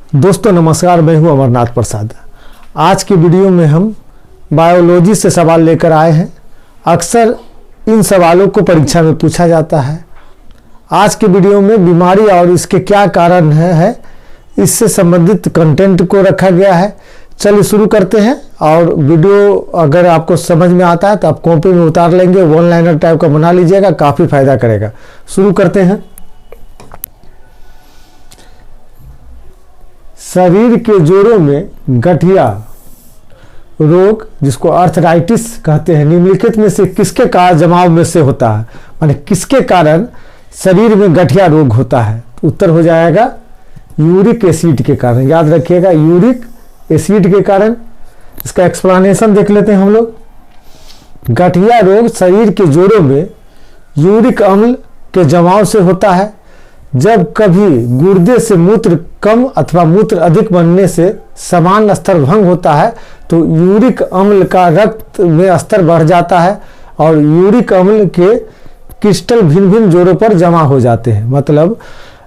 दोस्तों नमस्कार, मैं हूं अमरनाथ प्रसाद। आज की वीडियो में हम बायोलॉजी से सवाल लेकर आए हैं। अक्सर इन सवालों को परीक्षा में पूछा जाता है। आज की वीडियो में बीमारी और इसके क्या कारण है इससे संबंधित कंटेंट को रखा गया है। चलिए शुरू करते हैं। और वीडियो अगर आपको समझ में आता है तो आप कॉपी में उतार लेंगे, वन लाइनर टाइप का बना लीजिएगा, काफ़ी फायदा करेगा। शुरू करते हैं। शरीर के जोड़ों में गठिया रोग, जिसको आर्थराइटिस कहते हैं, निम्नलिखित में से किसके कारण जमाव में से होता है? माने किसके कारण शरीर में गठिया रोग होता है? तो उत्तर हो जाएगा यूरिक एसिड के कारण। याद रखिएगा, यूरिक एसिड के कारण। इसका एक्सप्लेनेशन देख लेते हैं हम लोग। गठिया रोग शरीर के जोड़ों में यूरिक अम्ल के जमाव से होता है। जब कभी गुर्दे से मूत्र कम अथवा मूत्र अधिक बनने से समान स्तर भंग होता है तो यूरिक अम्ल का रक्त में स्तर बढ़ जाता है और यूरिक अम्ल के क्रिस्टल भिन्न भिन्न जोड़ों पर जमा हो जाते हैं। मतलब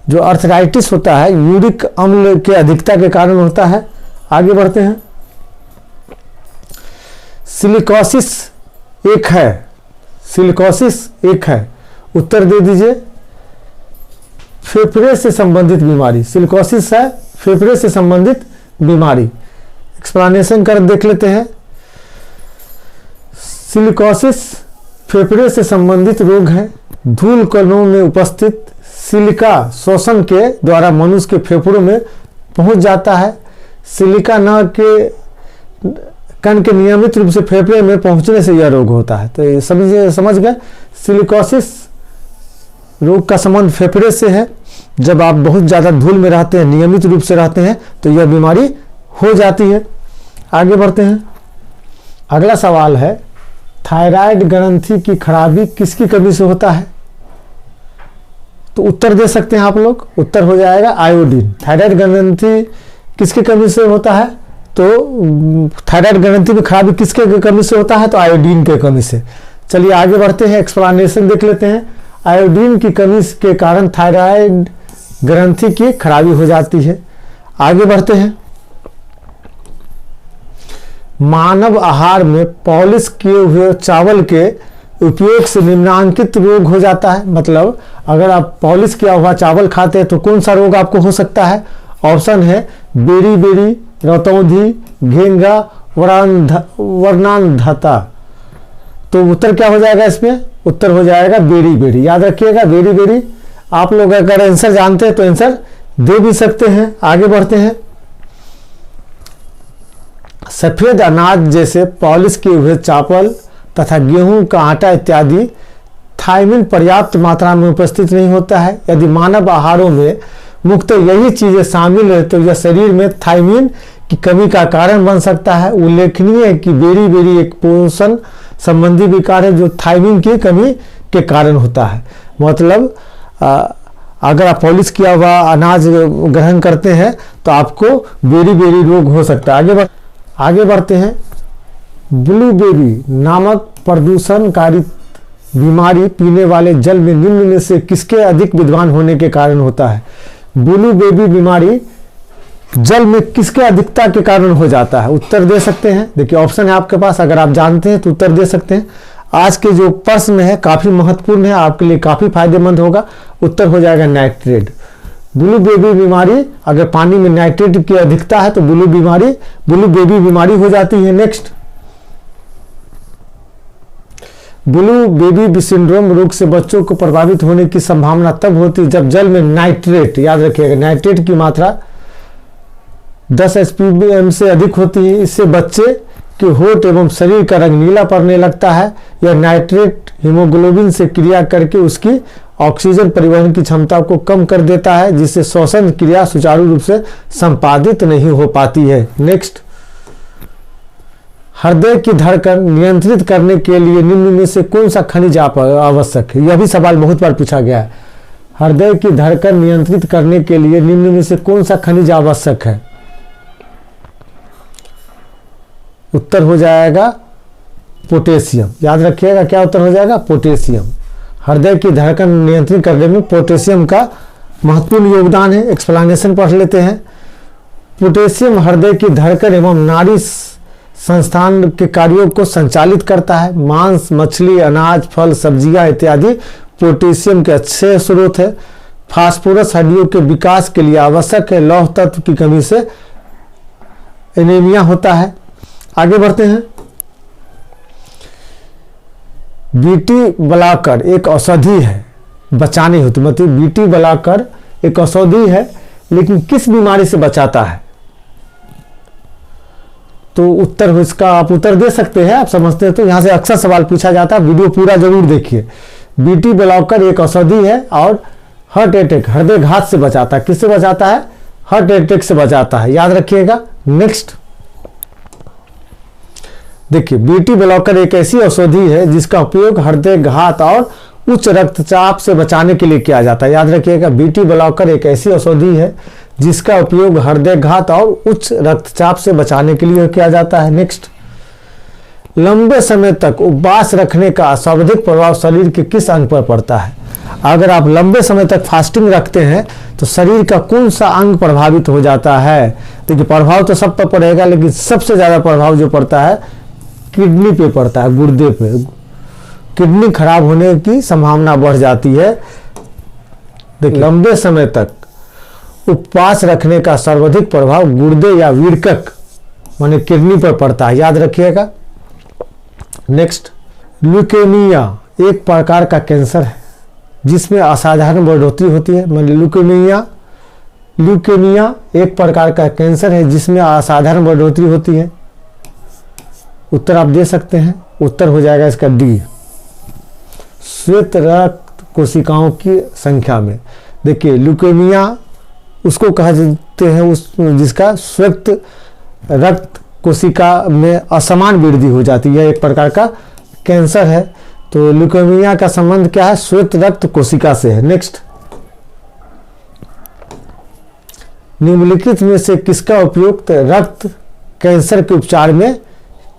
जो आर्थराइटिस होता है यूरिक अम्ल के अधिकता के कारण होता है। आगे बढ़ते हैं। सिलिकोसिस एक है, सिलिकोसिस एक है। उत्तर दे दीजिए। फेफड़े से संबंधित बीमारी, सिलिकोसिस है फेफड़े से संबंधित बीमारी। एक्सप्लेनेशन कर देख लेते हैं। सिलिकोसिस फेफड़े से संबंधित रोग है। धूल कणों में उपस्थित सिलिका शोषण के द्वारा मनुष्य के फेफड़ों में पहुंच जाता है। सिलिका न के कण के नियमित रूप से फेफड़े में पहुंचने से यह रोग होता है। तो ये समझ गए, सिलिकोसिस रोग का संबंध फेफड़े से है। जब आप बहुत ज़्यादा धूल में रहते हैं, नियमित रूप से रहते हैं, तो यह बीमारी हो जाती है। आगे बढ़ते हैं। अगला सवाल है, थायराइड ग्रंथि की खराबी किसकी कमी से होता है? तो उत्तर दे सकते हैं आप लोग। उत्तर हो जाएगा आयोडीन। थायराइड ग्रंथि किसकी कमी से होता है? तो थायराइड ग्रंथि में खराबी किसके कमी से होता है? तो आयोडीन के कमी से। चलिए आगे बढ़ते हैं, एक्सप्लेनेशन देख लेते हैं। आयोडीन की कमी के कारण थायराइड ग्रंथि की खराबी हो जाती है। आगे बढ़ते हैं। मानव आहार में पॉलिश किए हुए चावल के उपयोग से निम्नलिखित रोग हो जाता है। मतलब अगर आप पॉलिश किया हुआ चावल खाते हैं तो कौन सा रोग आपको हो सकता है? ऑप्शन है बेरी बेरी, रतौंधी, घेंगा, वर्णांधता। तो उत्तर क्या हो जाएगा इसमें? उत्तर हो जाएगा बेरी बेरी। याद रखिएगा बेरी बेरी। आप लोग अगर आंसर जानते हैं तो आंसर दे भी सकते हैं। आगे बढ़ते हैं। सफेद अनाज जैसे पॉलिश किए हुए चावल तथा गेहूं का आटा इत्यादि थायमिन पर्याप्त मात्रा में उपस्थित नहीं होता है। यदि मानव आहारों में मुख्यतः यही चीजें शामिल है तो यह शरीर में थायमिन की कमी का कारण बन सकता है। उल्लेखनीय है कि बेरी बेरी एक पोषण संबंधी विकार है जो थायमिन की कमी के कारण होता है। मतलब अगर आप पॉलिश किया हुआ अनाज ग्रहण करते हैं तो आपको बेरी बेरी रोग हो सकता है। आगे बढ़ते हैं। ब्लूबेरी नामक प्रदूषणकारी बीमारी पीने वाले जल में निम्न में से किसके अधिक विद्वान होने के कारण होता है? ब्लूबेरी बीमारी जल में किसके अधिकता के कारण हो जाता है? उत्तर दे सकते हैं। देखिए ऑप्शन है आपके पास, अगर आप जानते हैं तो उत्तर दे सकते हैं। आज के जो प्रश्न है काफी महत्वपूर्ण है, आपके लिए काफी फायदेमंद होगा। उत्तर हो जाएगा नाइट्रेट। ब्लूबेरी बीमारी, अगर पानी में नाइट्रेट की अधिकता है तो ब्लूबेरी बीमारी हो जाती है। नेक्स्ट, ब्लूबेरी सिंड्रोम रोग से बच्चों को प्रभावित होने की संभावना तब होती है जब जल में नाइट्रेट, याद रखिएगा नाइट्रेट की मात्रा 10 SPPM से अधिक होती है। इससे बच्चे के होंठ एवं शरीर का रंग नीला पड़ने लगता है। यह नाइट्रेट हीमोग्लोबिन से क्रिया करके उसकी ऑक्सीजन परिवहन की क्षमता को कम कर देता है, जिससे श्वसन क्रिया सुचारू रूप से संपादित नहीं हो पाती है। नेक्स्ट, हृदय की धड़कन नियंत्रित करने के लिए निम्न में से कौन सा खनिज आवश्यक है? यह भी सवाल बहुत बार पूछा गया है। हृदय की धड़कन नियंत्रित करने के लिए निम्न में से कौन सा खनिज आवश्यक है? उत्तर हो जाएगा पोटेशियम। याद रखिएगा क्या उत्तर हो जाएगा? पोटेशियम। हृदय की धड़कन नियंत्रित करने में पोटेशियम का महत्वपूर्ण योगदान है। एक्सप्लेनेशन पढ़ लेते हैं। पोटेशियम हृदय की धड़कन एवं नाड़ी संस्थान के कार्यों को संचालित करता है। मांस, मछली, अनाज, फल, सब्जियां इत्यादि पोटेशियम के अच्छे स्रोत है। फास्फोरस हड्डियों के विकास के लिए आवश्यक है। लौह तत्व की कमी से एनीमिया होता है। आगे बढ़ते हैं। बीटी ब्लॉकर एक औषधि है, बचाने होती, मतलब बीटी ब्लॉकर एक औषधि है, लेकिन किस बीमारी से बचाता है? तो उत्तर हो इसका, आप उत्तर दे सकते हैं, आप समझते हैं तो यहां से अक्सर सवाल पूछा जाता है, वीडियो पूरा जरूर देखिए। बीटी ब्लॉकर एक औषधि है और हार्ट अटैक, हृदय घात से बचाता है। किससे बचाता है? हार्ट अटैक से बचाता है, याद रखिएगा। नेक्स्ट देखिए, बीटी ब्लॉकर एक ऐसी औषधि है जिसका उपयोग हृदय घात और उच्च रक्तचाप से बचाने के लिए किया जाता है। याद रखिएगा, बीटी ब्लॉकर एक ऐसी औषधि है जिसका उपयोग हृदय घात और उच्च रक्तचाप से बचाने के लिए किया जाता है। नेक्स्ट, लंबे समय तक उपवास रखने का सर्वाधिक प्रभाव शरीर के किस अंग पर पड़ता है? अगर आप लंबे समय तक फास्टिंग रखते हैं तो शरीर का कौन सा अंग प्रभावित हो जाता है? देखिए, प्रभाव तो सब पर पड़ेगा, लेकिन सबसे ज्यादा प्रभाव जो पड़ता है किडनी पे पड़ता है, गुर्दे पे। किडनी खराब होने की संभावना बढ़ जाती है। देखिए, लंबे समय तक उपवास रखने का सर्वाधिक प्रभाव गुर्दे या वीर्यक माने किडनी पर पड़ता है, याद रखिएगा। नेक्स्ट, ल्यूकेमिया एक प्रकार का कैंसर है जिसमें असाधारण बढ़ोतरी होती है। माने ल्यूकेमिया एक प्रकार का कैंसर है जिसमें असाधारण बढ़ोतरी होती है। उत्तर आप दे सकते हैं, उत्तर हो जाएगा इसका डी, श्वेत रक्त कोशिकाओं की संख्या में। देखिए, ल्यूकेमिया उसको कहा जाते हैं उस जिसका श्वेत रक्त कोशिका में असमान वृद्धि हो जाती है, एक प्रकार का कैंसर है। तो ल्यूकेमिया का संबंध क्या है? श्वेत रक्त कोशिका से है। नेक्स्ट, निम्नलिखित में से किसका उपयोग रक्त कैंसर के उपचार में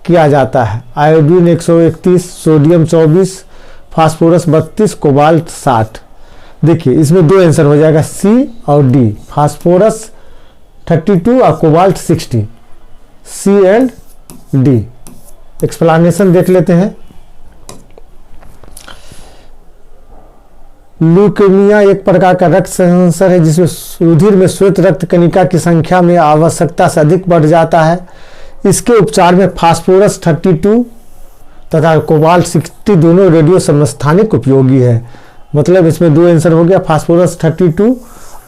किया जाता है? Iodine 131, sodium 24, phosphorus 32, cobalt 60। देखिए, इसमें दो आंसर हो जाएगा, सी और डी, फास्फोरस 32 और cobalt 60, C and D. Explanation देख लेते हैं। ल्यूकेमिया एक प्रकार का रक्त कैंसर है जिसमें रुधिर में श्वेत रक्त कणिका की संख्या में आवश्यकता से अधिक बढ़ जाता है। इसके उपचार में फास्फोरस 32 तथा कोबाल्ट 60 दोनों रेडियो समस्थानिक उपयोगी है। मतलब इसमें दो आंसर हो गया, फास्फोरस 32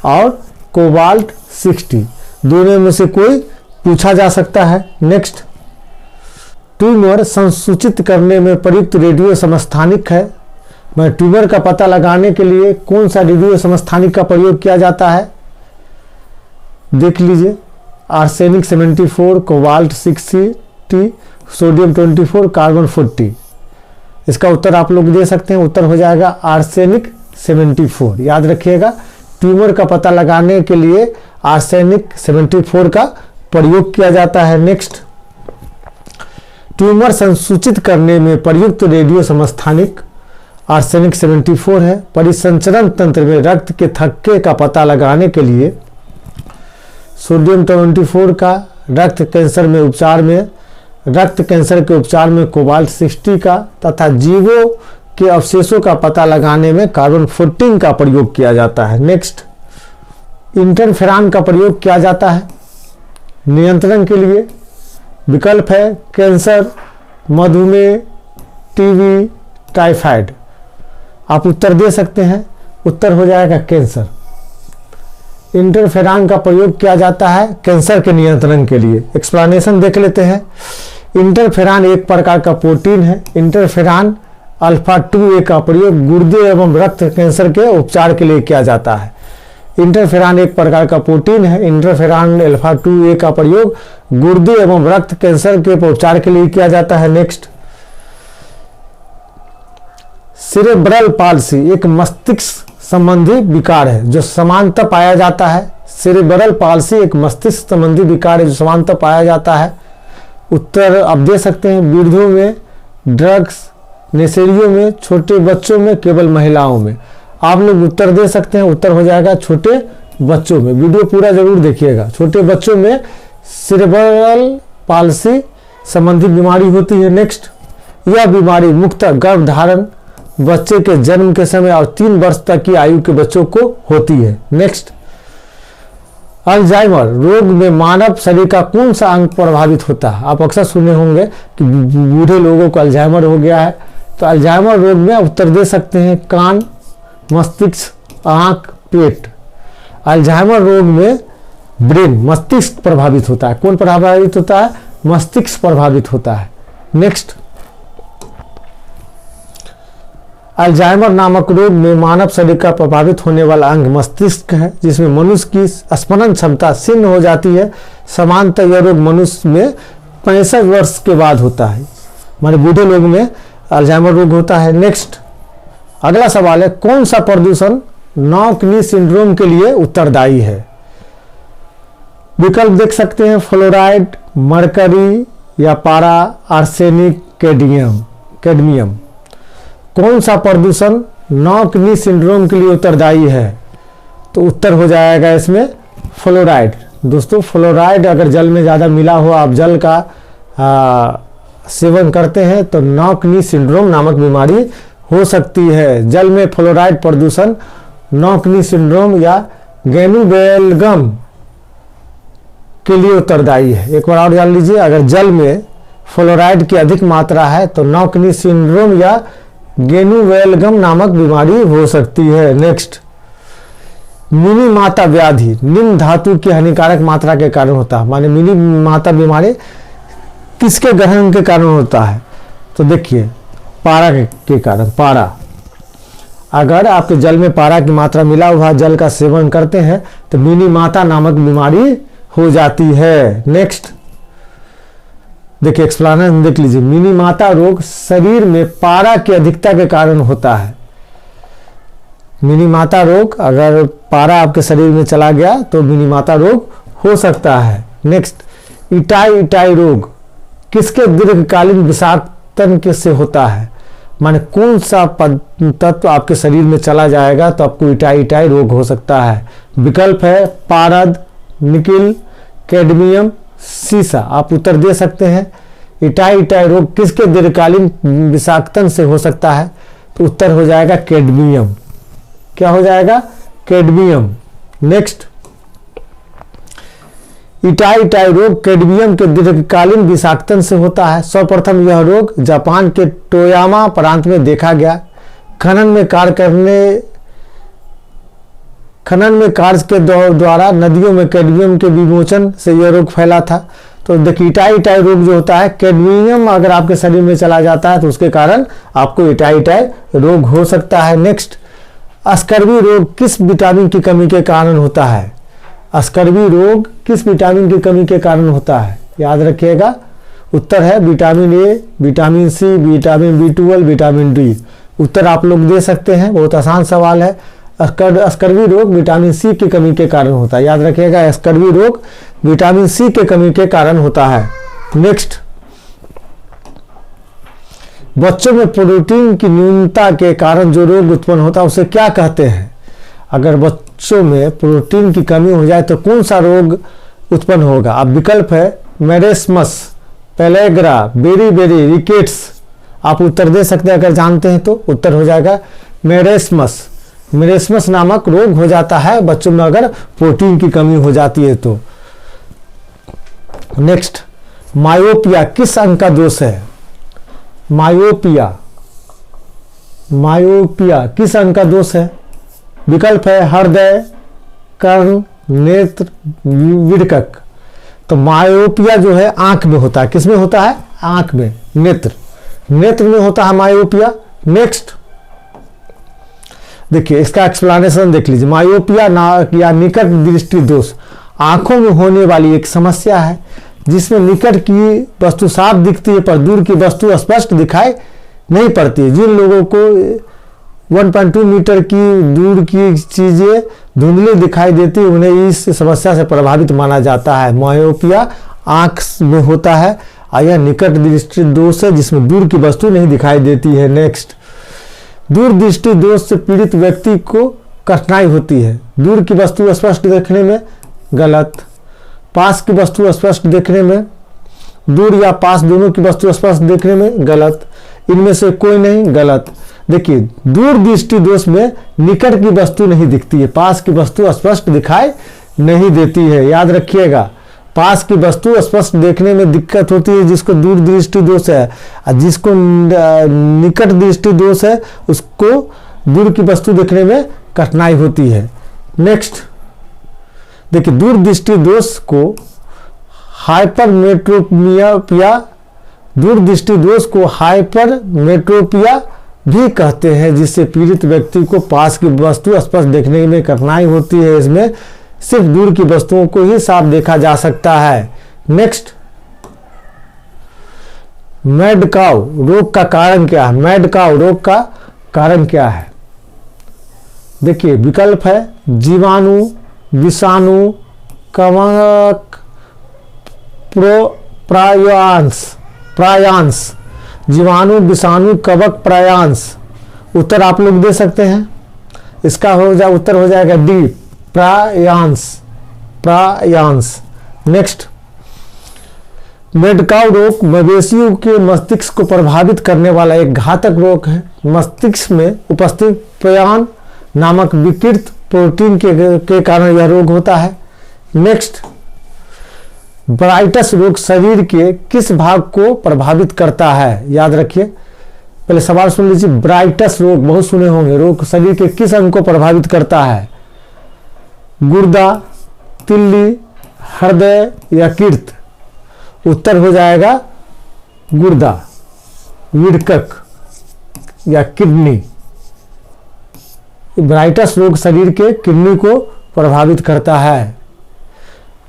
और कोबाल्ट 60, दोनों में से कोई पूछा जा सकता है। नेक्स्ट, ट्यूमर संसूचित करने में प्रयुक्त रेडियो समस्थानिक है। मैं ट्यूमर का पता लगाने के लिए कौन सा रेडियो समस्थानिक का प्रयोग किया जाता है? देख लीजिए, आर्सेनिक 74, कोबाल्ट 60, सोडियम 24, कार्बन 40। इसका उत्तर आप लोग दे सकते हैं, उत्तर हो जाएगा आर्सेनिक 74। याद रखिएगा, ट्यूमर का पता लगाने के लिए आर्सेनिक 74 का प्रयोग किया जाता है। नेक्स्ट, ट्यूमर संसूचित करने में प्रयुक्त रेडियो समस्थानिक आर्सेनिक 74 है। परिसंचरण तंत्र में रक्त के थक्के का पता लगाने के लिए सोडियम 24 का, रक्त कैंसर के उपचार में कोबाल्ट 60 का तथा जीवों के अवशेषों का पता लगाने में कार्बन 14 का प्रयोग किया जाता है। नेक्स्ट, इंटरफेरॉन का प्रयोग किया जाता है नियंत्रण के लिए। विकल्प है कैंसर, मधुमेह, टीबी, टाइफाइड। आप उत्तर दे सकते हैं, उत्तर हो जाएगा कैंसर। इंटरफेरॉन का प्रयोग किया जाता है कैंसर के नियंत्रण के लिए। एक्सप्लेनेशन देख लेते हैं। इंटरफेरॉन एक प्रकार का प्रोटीन है। इंटरफेरॉन अल्फा 2A का प्रयोग गुर्दे एवं रक्त कैंसर के उपचार के लिए किया जाता है। इंटरफेरॉन एक प्रकार का प्रोटीन है। इंटरफेरॉन अल्फा 2A का प्रयोग गुर्दे एवं रक्त कैंसर के उपचार के लिए किया जाता है। नेक्स्ट, सेरेब्रल पाल्सी एक मस्तिष्क संबंधी विकार है जो समानता पाया जाता है। सेरेब्रल पाल्सी एक मस्तिष्क संबंधी विकार है जो समानता पाया जाता है। उत्तर आप दे सकते हैं, वृद्धों में, ड्रग्स, नशेड़ियों में, छोटे बच्चों में, केवल महिलाओं में। आप लोग उत्तर दे सकते हैं, उत्तर हो जाएगा छोटे बच्चों में, वीडियो पूरा जरूर देखिएगा, छोटे बच्चों में सेरेब्रल पाल्सी संबंधी बीमारी होती है। नेक्स्ट, यह बीमारी मुख्यतः गर्भधारण, बच्चे के जन्म के समय और 3 वर्ष तक की आयु के बच्चों को होती है। नेक्स्ट, अल्जाइमर रोग में मानव शरीर का कौन सा अंग प्रभावित होता है? आप अक्सर सुने होंगे कि बूढ़े लोगों को अल्जाइमर हो गया है, तो अल्जाइमर रोग में उत्तर दे सकते हैं कान, मस्तिष्क, आंख, पेट। अल्जाइमर रोग में ब्रेन, मस्तिष्क प्रभावित होता है। कौन प्रभावित होता है? मस्तिष्क प्रभावित होता है। नेक्स्ट, अल्जाइमर नामक रोग में मानव शरीर का प्रभावित होने वाला अंग मस्तिष्क है, जिसमें मनुष्य की स्मरण क्षमता क्षीण हो जाती है। सामान्यतः यह रोग मनुष्य में 65 वर्ष के बाद होता है, हमारे बूढ़े लोग में अल्जाइमर रोग होता है। नेक्स्ट, अगला सवाल है, कौन सा प्रदूषण नॉक-नी सिंड्रोम के लिए उत्तरदायी है? विकल्प देख सकते हैं, फ्लोराइड, मरकरी या पारा, आर्सेनिक, कैडमियम। कौन सा प्रदूषण नॉक-नी सिंड्रोम के लिए उत्तरदायी है? तो उत्तर हो जाएगा इसमें फ्लोराइड। दोस्तों, फ्लोराइड अगर जल में ज़्यादा मिला हो, आप जल का सेवन करते हैं तो नॉक-नी सिंड्रोम नामक बीमारी हो सकती है। जल में फ्लोराइड प्रदूषण नॉक-नी सिंड्रोम या गैनुबेलगम के लिए उत्तरदायी है। एक बार और जान लीजिए, अगर जल में फ्लोराइड की अधिक मात्रा है तो नॉक-नी सिंड्रोम या गेनुवेलगम नामक बीमारी हो सकती है। नेक्स्ट, मिनी माता व्याधि निम्न धातु की हानिकारक मात्रा के कारण होता है। माने मिनी माता बीमारी किसके ग्रहण के कारण होता है? तो देखिए, पारा के कारण। पारा, अगर आपके जल में पारा की मात्रा मिला हुआ जल का सेवन करते हैं तो मिनी माता नामक बीमारी हो जाती है। नेक्स्ट, देखिए एक्सप्लेनेशन देख लीजिए, मिनी माता रोग शरीर में पारा की अधिकता के कारण होता है। मिनी माता रोग, अगर पारा आपके शरीर में चला गया तो मिनी माता रोग हो सकता है। नेक्स्ट, इटाई रोग किसके दीर्घकालीन विषाक्तन से होता है? माने कौन सा तत्व आपके शरीर में चला जाएगा तो आपको इटाई रोग हो सकता है? विकल्प है पारद, निकिल, कैडमियम, सीसा। आप उत्तर दे सकते हैं। इटाई रोग किसके दीर्घकालीन विषाक्तन से हो सकता है? तो उत्तर हो जाएगा कैडमियम। क्या हो जाएगा? कैडमियम। नेक्स्ट, इटाई रोग कैडमियम के दीर्घकालीन विषाक्तन से होता है। सर्वप्रथम यह रोग जापान के टोयामा प्रांत में देखा गया। खनन में कार्य के द्वारा नदियों में कैडमियम के विमोचन से यह रोग फैला था। तो देखिए, इटाई रोग जो होता है, कैडमियम अगर आपके शरीर में चला जाता है तो उसके कारण आपको इटाई रोग हो सकता है। नेक्स्ट, स्कर्वी रोग किस विटामिन की कमी के कारण होता है? स्कर्वी रोग किस विटामिन की कमी के कारण होता है? याद रखिएगा, उत्तर है vitamin A, vitamin C, vitamin B12, vitamin D. उत्तर आप लोग दे सकते हैं, बहुत आसान सवाल है। स्कर्वी रोग विटामिन सी की कमी के कारण होता है। याद रखिएगा, स्कर्वी रोग विटामिन सी के कमी के कारण होता है। नेक्स्ट, बच्चों में प्रोटीन की न्यूनता के कारण जो रोग उत्पन्न होता है उसे क्या कहते हैं? अगर बच्चों में प्रोटीन की कमी हो जाए तो कौन सा रोग उत्पन्न होगा? अब विकल्प है मेरेस्मस, पेलेग्रा, बेरी, रिकेट्स। आप उत्तर दे सकते हैं, अगर जानते हैं तो उत्तर हो जाएगा मेरेस्मस नामक रोग हो जाता है बच्चों में अगर प्रोटीन की कमी हो जाती है तो। नेक्स्ट, मायोपिया किस अंग का दोष है? मायोपिया किस अंग का दोष है? विकल्प है हृदय, कर्ण, नेत्र, विरकक। तो मायोपिया जो है आंख में होता है। किस में होता है? आंख में, नेत्र में होता है मायोपिया। नेक्स्ट, देखिए इसका एक्सप्लेनेशन देख लीजिए। मायोपिया या निकट दृष्टि दोष आंखों में होने वाली एक समस्या है जिसमें निकट की वस्तु साफ दिखती है पर दूर की वस्तु स्पष्ट दिखाई नहीं पड़ती है। जिन लोगों को 1.2 मीटर की दूर की चीजें धुंधली दिखाई देती है उन्हें इस समस्या से प्रभावित माना जाता है। मायोपिया आंख में होता है और यह निकट दृष्टि दोष है जिसमें दूर की वस्तु नहीं दिखाई देती है। नेक्स्ट, दूर दृष्टि दोष से पीड़ित व्यक्ति को कठिनाई होती है। दूर की वस्तु स्पष्ट देखने में गलत, पास की वस्तु स्पष्ट देखने में, दूर या पास दोनों की वस्तु स्पष्ट देखने में गलत, इनमें से कोई नहीं, गलत। देखिए दूर दृष्टि दोष में निकट की वस्तु नहीं दिखती है, पास की वस्तु स्पष्ट दिखाई नहीं देती है। याद रखिएगा, पास की वस्तु स्पष्ट देखने में दिक्कत होती है जिसको दूर दृष्टि दोष है, और जिसको निकट दृष्टि दोष है उसको दूर की वस्तु देखने में कठिनाई होती है। नेक्स्ट देखिए, दूर दृष्टि दोष को हाइपरमेट्रोपिया, दूर दृष्टि दोष को हाइपरमेट्रोपिया भी कहते हैं, जिससे पीड़ित व्यक्ति को पास की वस्तु स्पष्ट देखने में कठिनाई होती है। इसमें सिर्फ दूर की वस्तुओं को ही साफ देखा जा सकता है। नेक्स्ट, मैड काउ रोग का कारण क्या है? मैड काउ रोग का कारण क्या है? देखिए विकल्प है जीवाणु, विषाणु, कवक, प्रायांश। जीवाणु, विषाणु, कवक, प्रायांश। उत्तर आप लोग दे सकते हैं। इसका उत्तर हो जाएगा डी, प्रायांश। नेक्स्ट, मेडकाउ रोग मवेशियों के मस्तिष्क को प्रभावित करने वाला एक घातक रोग है। मस्तिष्क में उपस्थित प्रायन नामक विकृत प्रोटीन के कारण यह रोग होता है। नेक्स्ट, ब्राइटस रोग शरीर के किस भाग को प्रभावित करता है? याद रखिए, पहले सवाल सुन लीजिए। ब्राइटस रोग बहुत सुने होंगे, रोग शरीर के किस अंग को प्रभावित करता है? गुर्दा, तिल्ली, हृदय या कीर्त? उत्तर हो जाएगा गुर्दा, विड़कक या किडनी। ब्राइटस रोग शरीर के किडनी को प्रभावित करता है।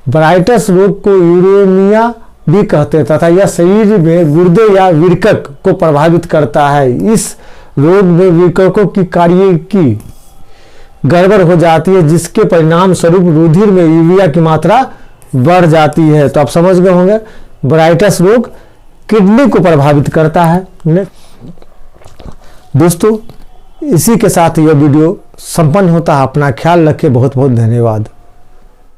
ब्राइटस रोग को यूरेमिया भी कहते हैं तथा यह शरीर में गुर्दे या विड़कक को प्रभावित करता है। इस रोग में विड़ककों की कार्य की गड़बड़ हो जाती है, जिसके परिणाम स्वरूप रुधिर में यूरिया की मात्रा बढ़ जाती है। तो आप समझ गए होंगे, ब्राइटस रोग किडनी को प्रभावित करता है। दोस्तों, इसी के साथ यह वीडियो संपन्न होता है। अपना ख्याल रखें। बहुत बहुत धन्यवाद।